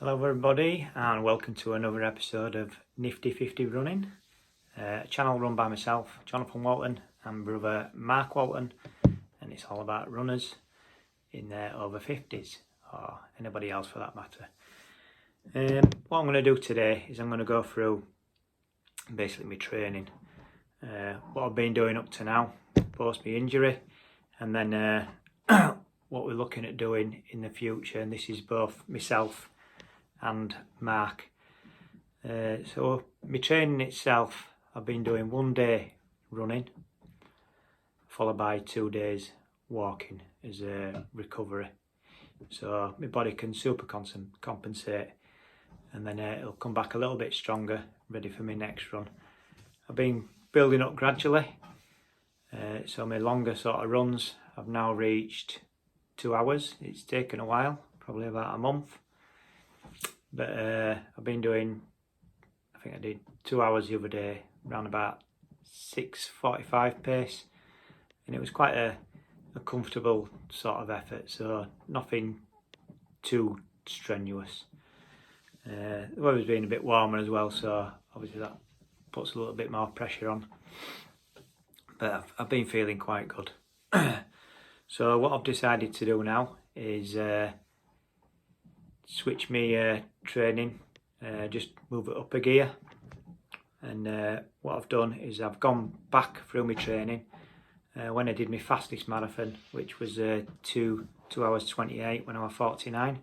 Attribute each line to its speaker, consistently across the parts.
Speaker 1: Hello everybody and welcome to another episode of Nifty 50 Running, a channel run by myself, Jonathan Walton, and brother Mark Walton, and it's all about runners in their over 50s, or anybody else for that matter. What I'm going to do today is I'm going to go through basically my training, what I've been doing up to now, post my injury, and then what we're looking at doing in the future, and this is both myself and Mark. So my training itself, I've been doing 1 day running followed by 2 days walking as a recovery, so my body can super compensate, and then it'll come back a little bit stronger, ready for my next run. I've been building up gradually, so my longer sort of runs I've now reached 2 hours. It's taken a while, probably about a month. But I've been doing, I think I did 2 hours the other day, around about 6:45 pace, and it was quite a comfortable sort of effort, so nothing too strenuous. The weather's been a bit warmer as well, so obviously that puts a little bit more pressure on, but I've been feeling quite good. So what I've decided to do now is switch my training, just move it up a gear, and what I've done is I've gone back through my training when I did my fastest marathon, which was 2 hours 28 when I was 49,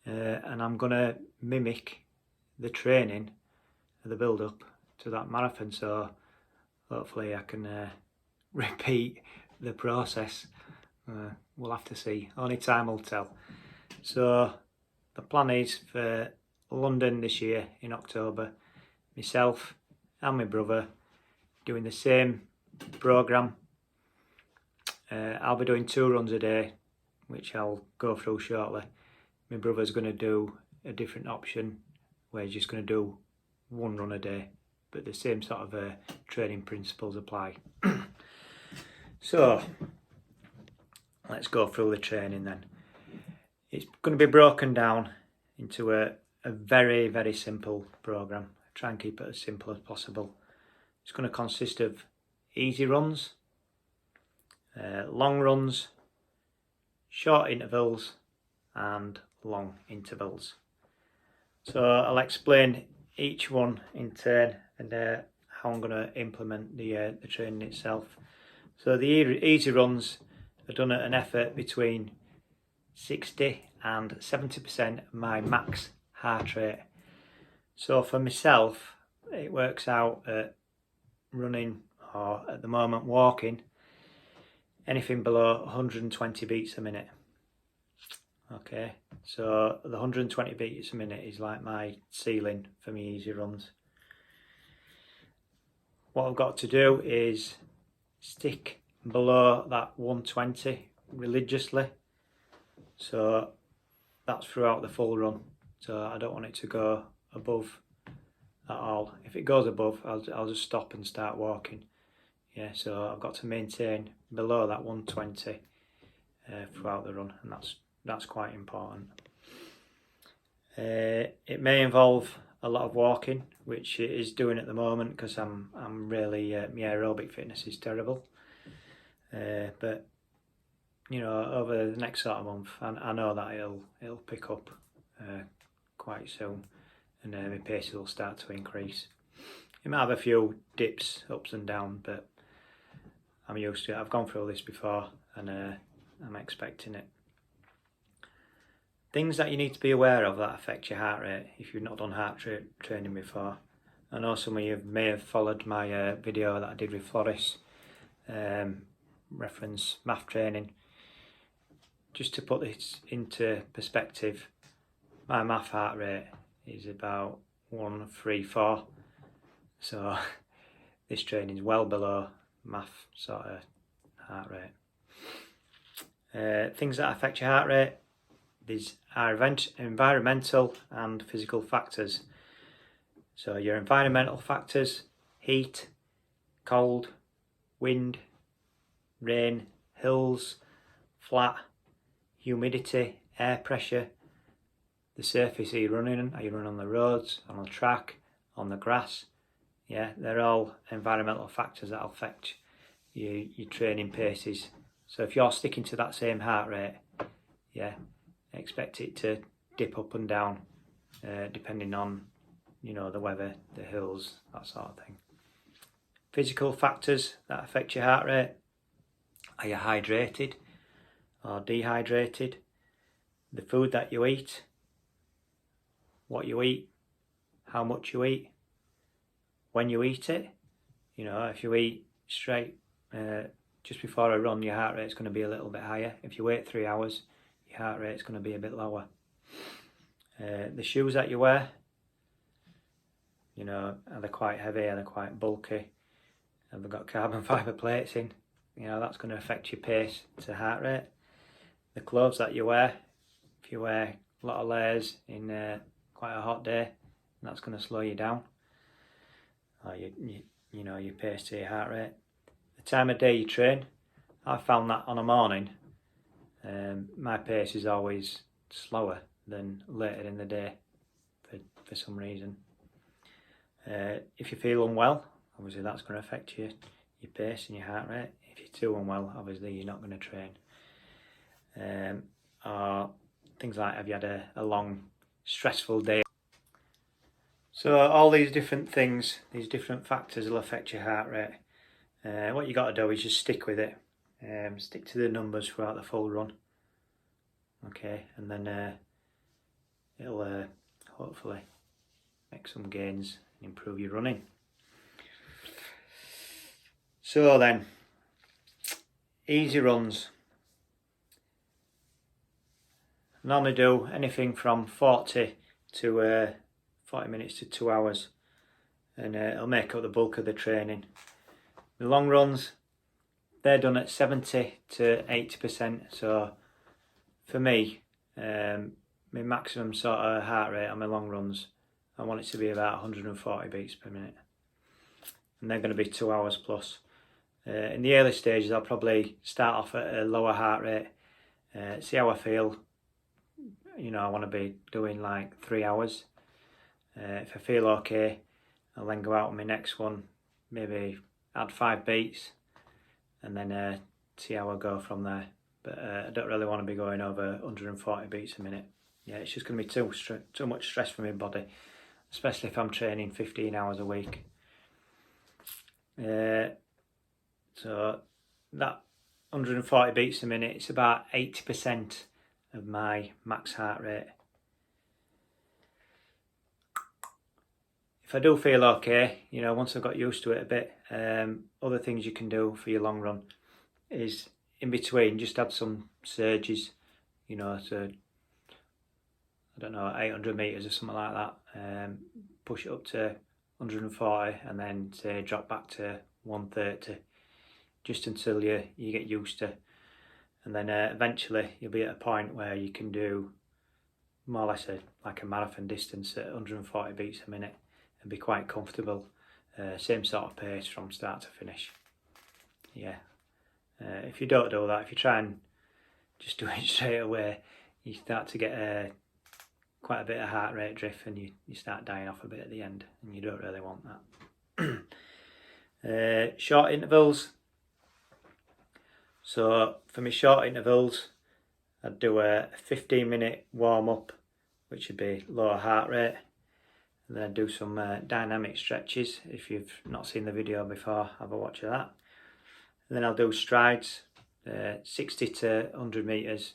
Speaker 1: and I'm going to mimic the training, the build up to that marathon, so hopefully I can repeat the process. We'll have to see, only time will tell. So the plan is for London this year in October, myself and my brother doing the same programme. I'll be doing 2 runs a day, which I'll go through shortly. My brother's going to do a different option where he's just going to do 1 run a day, but the same sort of training principles apply. So let's go through the training then. It's going to be broken down into a very, very simple programme. I try and keep it as simple as possible. It's going to consist of easy runs, long runs, short intervals, and long intervals. So I'll explain each one in turn and how I'm going to implement the training itself. So the easy runs are done at an effort between 60 and 70% of my max heart rate. So for myself, it works out at running, or at the moment walking, anything below 120 beats a minute. Okay, so the 120 beats a minute is like my ceiling for me easy runs. What I've got to do is stick below that 120 religiously, so that's throughout the full run. So I don't want it to go above at all. If it goes above, I'll just stop and start walking. Yeah, so I've got to maintain below that 120 throughout the run, and that's quite important. It may involve a lot of walking, which it is doing at the moment because I'm really my aerobic fitness is terrible. But you know, over the next sort of month, I know that it'll pick up quite soon, and my pace will start to increase. It might have a few dips, ups and downs, but I'm used to it. I've gone through this before, and I'm expecting it. Things that you need to be aware of that affect your heart rate if you've not done heart rate training before. I know some of you may have followed my video that I did with Floris, reference math training. Just to put this into perspective, my math heart rate is about 134, so this training is well below math sort of heart rate. Things that affect your heart rate, these are environmental and physical factors. So your environmental factors: heat, cold, wind, rain, hills, flat, humidity, air pressure. the surface are you running on? Are you running on the roads, on the track, on the grass? Yeah, they're all environmental factors that affect your training paces. So if you're sticking to that same heart rate, yeah, expect it to dip up and down depending on, you know, the weather, the hills, that sort of thing. Physical factors that affect your heart rate. Are you hydrated or dehydrated? The food that you eat, what you eat, how much you eat, when you eat it. You know, if you eat straight just before a run, your heart rate's going to be a little bit higher. If you wait 3 hours, your heart rate's going to be a bit lower. The shoes that you wear, you know, are they quite heavy, are they quite bulky, have they got carbon fibre plates in? You know, that's going to affect your pace to heart rate. The clothes that you wear, if you wear a lot of layers in quite a hot day, that's going to slow you down, or you know, your pace to your heart rate. The time of day you train, I found that on a morning, my pace is always slower than later in the day for some reason. If you feel unwell, obviously that's going to affect your pace and your heart rate. If you're too unwell, obviously you're not going to train. Or things like, have you had a long stressful day? So all these different things, these different factors will affect your heart rate. What you got to do is just stick with it. Stick to the numbers throughout the full run. Okay, and then it'll hopefully make some gains and improve your running. So then, easy runs. I normally do anything from 40 minutes to 2 hours, and it'll make up the bulk of the training. The long runs, they're done at 70 to 80%. So for me, my maximum sort of heart rate on my long runs, I want it to be about 140 beats per minute, and they're going to be 2 hours plus. In the early stages, I'll probably start off at a lower heart rate, see how I feel. You know, I want to be doing like 3 hours. If I feel okay, I'll then go out on my next one, maybe add 5 beats, and then see how I go from there. But I don't really want to be going over 140 beats a minute. Yeah, it's just going to be too much stress for my body, especially if I'm training 15 hours a week. So that 140 beats a minute, it's about 80% of my max heart rate. If I do feel okay, you know, once I've got used to it a bit, other things you can do for your long run is in between just add some surges, you know, to, I don't know, 800 metres or something like that. Push it up to 140 and then say drop back to 130, just until you get used to. And then eventually you'll be at a point where you can do more or less like a marathon distance at 140 beats a minute and be quite comfortable. Same sort of pace from start to finish. Yeah. If you don't do that, if you try and just do it straight away, you start to get quite a bit of heart rate drift, and you start dying off a bit at the end, and you don't really want that. Short intervals. So for my short intervals, I'd do a 15-minute warm-up, which would be lower heart rate, and then I'd do some dynamic stretches. If you've not seen the video before, have a watch of that. And then I'll do strides, 60 to 100 metres,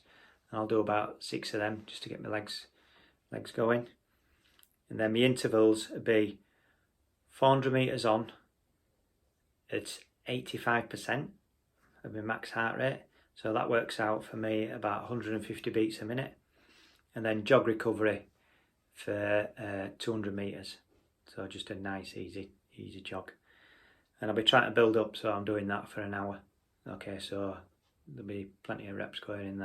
Speaker 1: and I'll do about 6 of them just to get my legs going. And then my intervals would be 400 metres on at 85% of my max heart rate, so that works out for me about 150 beats a minute, and then jog recovery for 200 metres, so just a nice easy jog. And I'll be trying to build up, so I'm doing that for an hour. Okay, so there'll be plenty of reps going in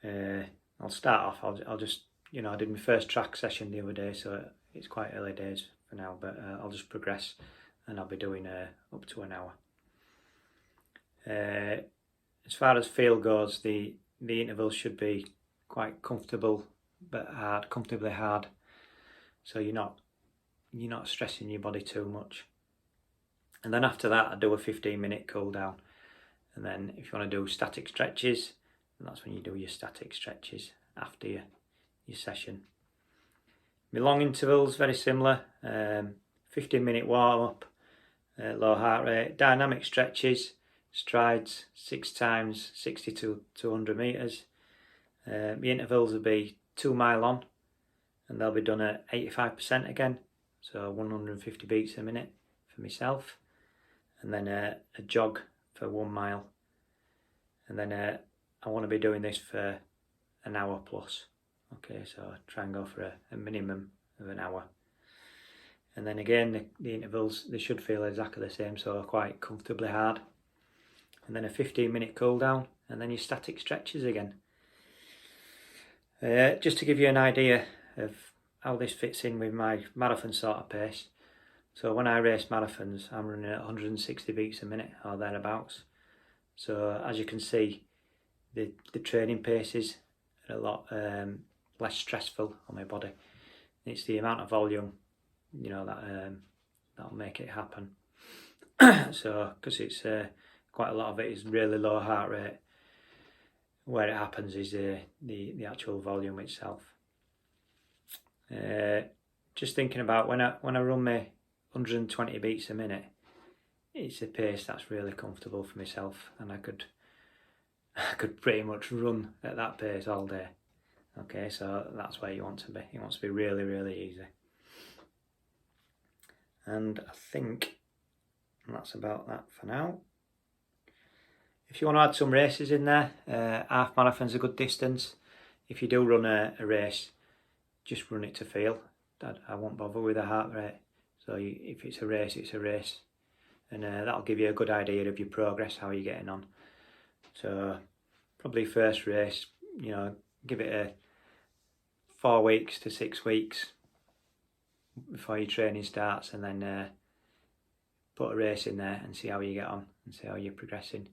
Speaker 1: there. I'll start off, I'll just, you know, I did my first track session the other day, so it's quite early days for now, but I'll just progress, and I'll be doing up to an hour. As far as feel goes, the intervals should be quite comfortable but hard, comfortably hard. So you're not stressing your body too much. And then after that, I do a 15-minute cool down. And then if you want to do static stretches, that's when you do your static stretches after your session. My long intervals, very similar. 15-minute warm up, low heart rate, dynamic stretches, strides 6 times 60 to 200 meters. My intervals will be 2 mile on, and they'll be done at 85% again, so 150 beats a minute for myself, and then a jog for 1 mile, and then I want to be doing this for an hour plus. Okay, so I try and go for a minimum of an hour. And then again, the intervals, they should feel exactly the same, so quite comfortably hard. And then a 15-minute cool down, and then your static stretches again. Just to give you an idea of how this fits in with my marathon sort of pace. So when I race marathons, I'm running at 160 beats a minute or thereabouts. So as you can see, the training paces are a lot less stressful on my body. It's the amount of volume, you know, that'll make it happen. So because it's quite a lot of it is really low heart rate, where it happens is the actual volume itself. Just thinking about when I run my 120 beats a minute, it's a pace that's really comfortable for myself, and I could pretty much run at that pace all day. Okay, so that's where you want to be. You want to be really, really easy. And I think that's about that for now. If you want to add some races in there, half marathon's a good distance. If you do run a race, just run it to feel. I won't bother with the heart rate. So if it's a race, it's a race. And that'll give you a good idea of your progress, how you're getting on. So probably first race, you know, give it a 4 weeks to 6 weeks before your training starts, and then put a race in there and see how you get on and see how you're progressing.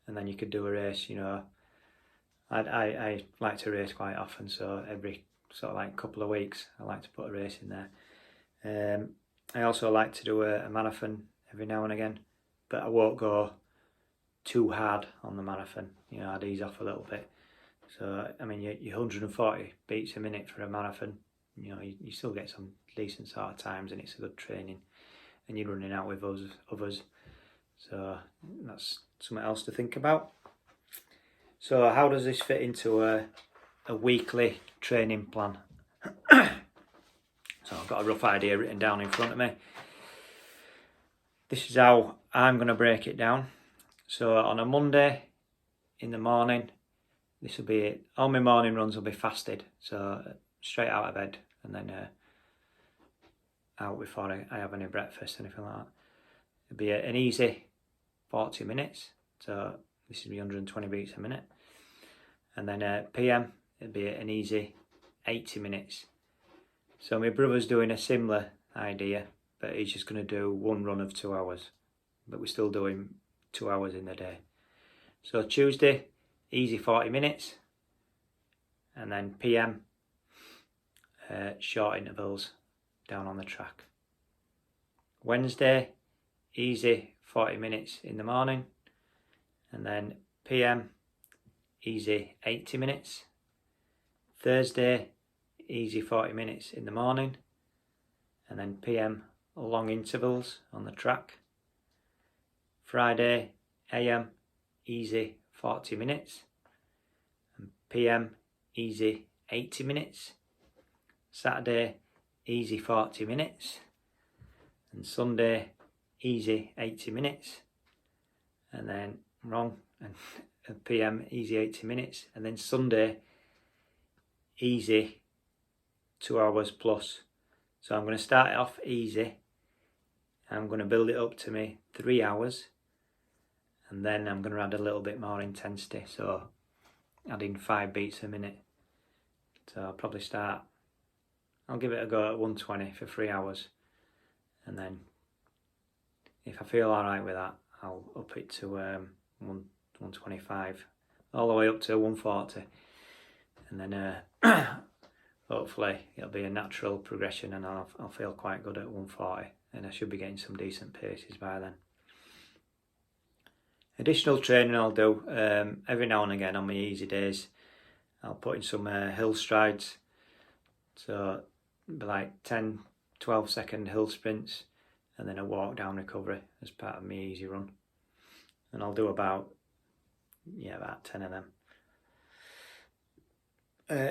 Speaker 1: And then you could do a race, you know, I like to race quite often, so every sort of like couple of weeks I like to put a race in there. I also like to do a marathon every now and again, but I won't go too hard on the marathon, you know, I'd ease off a little bit. So I mean, your 140 beats a minute for a marathon, you know, you still get some decent sort of times, and it's a good training, and you're running out with others. So that's something else to think about. So how does this fit into a weekly training plan? So I've got a rough idea written down in front of me. This is how I'm going to break it down. So on a Monday in the morning, this will be it. All my morning runs will be fasted, so straight out of bed, and then out before I have any breakfast, anything like that. It'll be an easy 40 minutes, so this is 120 beats a minute. And then PM, it'll be an easy 80 minutes. So my brother's doing a similar idea, but he's just going to do one run of 2 hours, but we're still doing 2 hours in the day. So Tuesday, easy 40 minutes, and then PM, short intervals down on the track. Wednesday, easy 40 minutes in the morning, and then PM, easy 80 minutes. Thursday, easy 40 minutes in the morning, and then PM, long intervals on the track. Friday, AM, easy 40 minutes, and PM, easy 80 minutes. Saturday, easy 40 minutes, and Sunday, easy 80 minutes, and then and PM, easy 80 minutes, and then Sunday, easy 2 hours plus. So I'm going to start it off easy, I'm going to build it up to me 3 hours, and then I'm going to add a little bit more intensity, so adding 5 beats a minute. So I'll probably I'll give it a go at 120 for 3 hours, and then if I feel alright with that, I'll up it to 125 all the way up to 140, and then hopefully it'll be a natural progression and I'll feel quite good at 140, and I should be getting some decent paces by then. Additional training I'll do every now and again on my easy days. I'll put in some hill strides, so like 10-12 second hill sprints and then a walk down recovery as part of my easy run, and I'll do about 10 of them.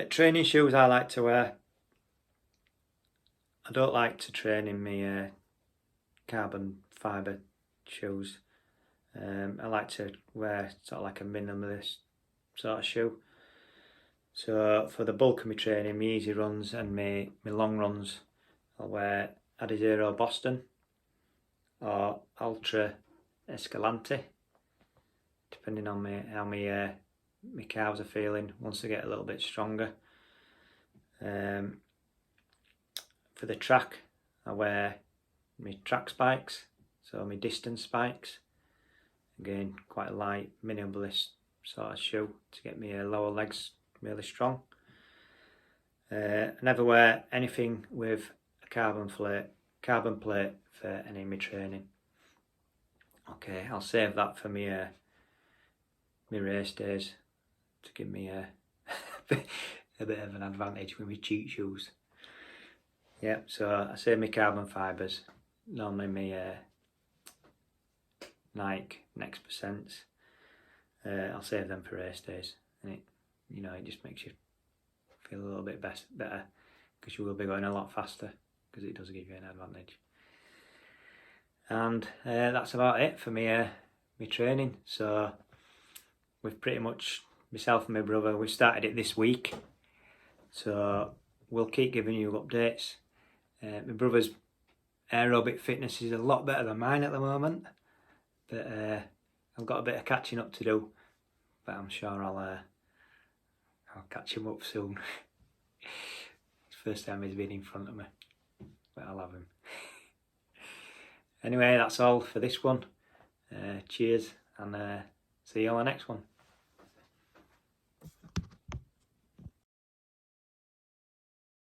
Speaker 1: Training shoes I like to wear. I don't like to train in my carbon fibre shoes. I like to wear sort of like a minimalist sort of shoe. So for the bulk of my training, my easy runs and my long runs, I'll wear Adizero Boston or Ultra Escalante, depending on how my calves are feeling once they get a little bit stronger. For the track, I wear my track spikes, so my distance spikes. Again, quite a light, minimalist sort of shoe to get my lower legs really strong. I never wear anything with a carbon plate for any of my training. Okay, I'll save that for my race days to give me a bit of an advantage with my cheat shoes. Yeah, so I save my carbon fibres. Normally my Nike Next Percents. I'll save them for race days, and it just makes you feel a little bit better because you will be going a lot faster because it does give you an advantage. And that's about it for me training. So we've pretty much, myself and my brother, we started it this week, so we'll keep giving you updates. My brother's aerobic fitness is a lot better than mine at the moment, but I've got a bit of catching up to do, but I'm sure I'll catch him up soon. It's the first time he's been in front of me, but I'll have him. Anyway, that's all for this one. Cheers, and see you on the next one.